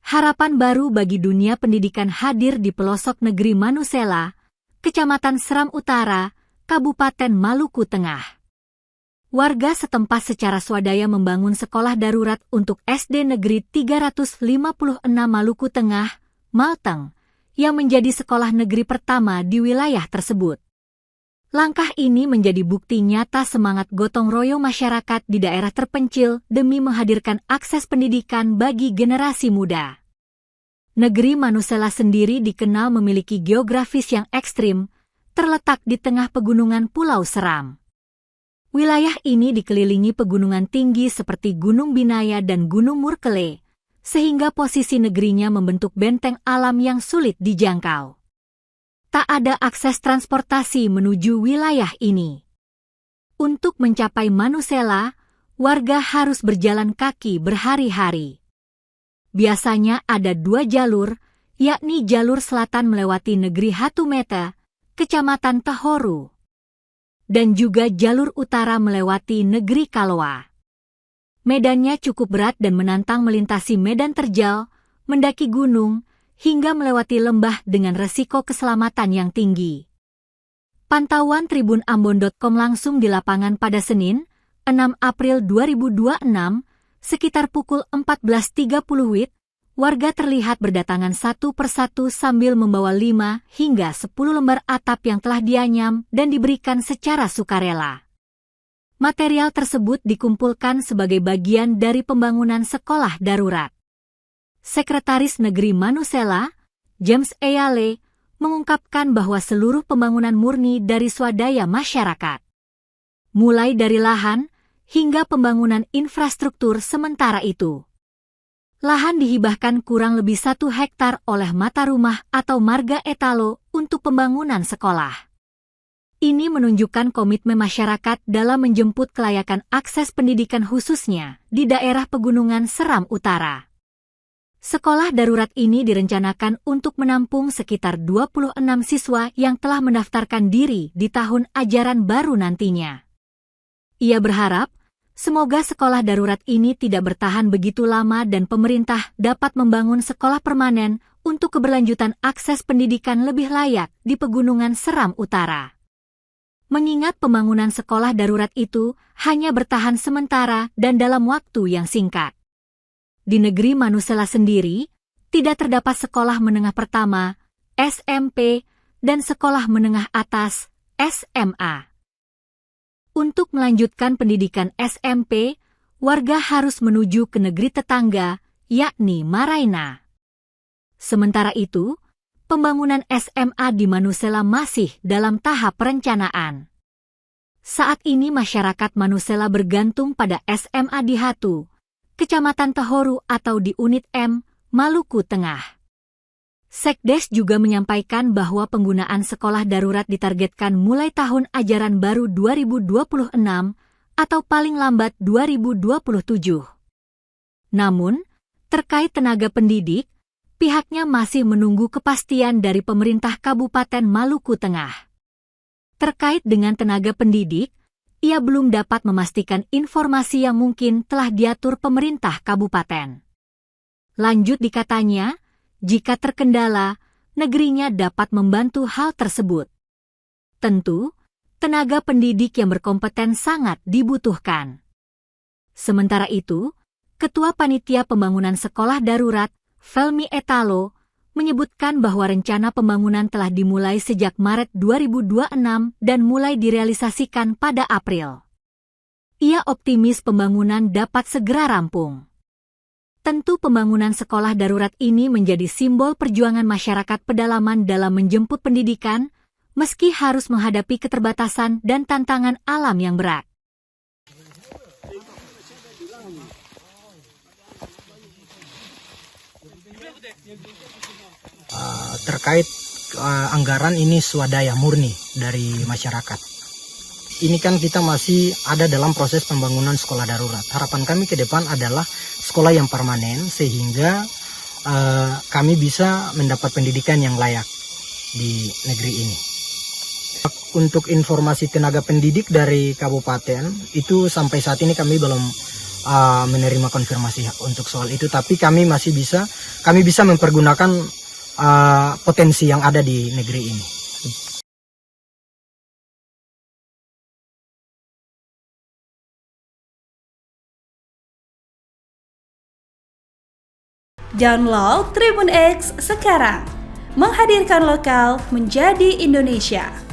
Harapan baru bagi dunia pendidikan hadir di pelosok negeri Manusela, Kecamatan Seram Utara, Kabupaten Maluku Tengah. Warga setempat secara swadaya membangun sekolah darurat untuk SD Negeri 356 Maluku Tengah, Malteng, yang menjadi sekolah negeri pertama di wilayah tersebut. Langkah ini menjadi bukti nyata semangat gotong royong masyarakat di daerah terpencil demi menghadirkan akses pendidikan bagi generasi muda. Negeri Manusela sendiri dikenal memiliki geografis yang ekstrim, terletak di tengah pegunungan Pulau Seram. Wilayah ini dikelilingi pegunungan tinggi seperti Gunung Binaya dan Gunung Murkele, sehingga posisi negerinya membentuk benteng alam yang sulit dijangkau. Tak ada akses transportasi menuju wilayah ini. Untuk mencapai Manusela, warga harus berjalan kaki berhari-hari. Biasanya ada 2 jalur, yakni jalur selatan melewati negeri Hatumeta, Kecamatan Tahoru, dan juga jalur utara melewati negeri Kaloa. Medannya cukup berat dan menantang melintasi medan terjal, mendaki gunung, hingga melewati lembah dengan resiko keselamatan yang tinggi. Pantauan tribunambon.com langsung di lapangan pada Senin, 6 April 2026, sekitar pukul 14.30 WIB, warga terlihat berdatangan satu persatu sambil membawa 5 hingga 10 lembar atap yang telah dianyam dan diberikan secara sukarela. Material tersebut dikumpulkan sebagai bagian dari pembangunan sekolah darurat. Sekretaris Negeri Manusela, James Eyale, mengungkapkan bahwa seluruh pembangunan murni dari swadaya masyarakat. Mulai dari lahan hingga pembangunan infrastruktur sementara itu. Lahan dihibahkan kurang lebih 1 hektar oleh Mata Rumah atau Marga Etalo untuk pembangunan sekolah. Ini menunjukkan komitmen masyarakat dalam menjemput kelayakan akses pendidikan khususnya di daerah pegunungan Seram Utara. Sekolah darurat ini direncanakan untuk menampung sekitar 26 siswa yang telah mendaftarkan diri di tahun ajaran baru nantinya. Ia berharap, semoga sekolah darurat ini tidak bertahan begitu lama dan pemerintah dapat membangun sekolah permanen untuk keberlanjutan akses pendidikan lebih layak di pegunungan Seram Utara. Mengingat pembangunan sekolah darurat itu hanya bertahan sementara dan dalam waktu yang singkat. Di negeri Manusela sendiri, tidak terdapat sekolah menengah pertama, SMP, dan sekolah menengah atas, SMA. Untuk melanjutkan pendidikan SMP, warga harus menuju ke negeri tetangga, yakni Maraina. Sementara itu, pembangunan SMA di Manusela masih dalam tahap perencanaan. Saat ini masyarakat Manusela bergantung pada SMA di Hatu, Kecamatan Tahoru atau di Unit M, Maluku Tengah. Sekdes juga menyampaikan bahwa penggunaan sekolah darurat ditargetkan mulai tahun ajaran baru 2026 atau paling lambat 2027. Namun, terkait tenaga pendidik, pihaknya masih menunggu kepastian dari pemerintah Kabupaten Maluku Tengah. Terkait dengan tenaga pendidik, ia belum dapat memastikan informasi yang mungkin telah diatur pemerintah kabupaten. Lanjut dikatanya, jika terkendala, negerinya dapat membantu hal tersebut. Tentu, tenaga pendidik yang berkompeten sangat dibutuhkan. Sementara itu, Ketua Panitia Pembangunan Sekolah Darurat, Felmi Etalo, menyebutkan bahwa rencana pembangunan telah dimulai sejak Maret 2026 dan mulai direalisasikan pada April. Ia optimis pembangunan dapat segera rampung. Tentu pembangunan sekolah darurat ini menjadi simbol perjuangan masyarakat pedalaman dalam menjemput pendidikan, meski harus menghadapi keterbatasan dan tantangan alam yang berat. Terkait anggaran ini swadaya murni dari masyarakat. Ini kan kita masih ada dalam proses pembangunan sekolah darurat. Harapan kami ke depan adalah sekolah yang permanen sehingga kami bisa mendapat pendidikan yang layak di negeri ini. Untuk informasi tenaga pendidik dari kabupaten itu sampai saat ini kami belum menerima konfirmasi untuk soal itu, tapi kami bisa mempergunakan potensi yang ada di negeri ini. Download Tribun X sekarang, menghadirkan lokal menjadi Indonesia.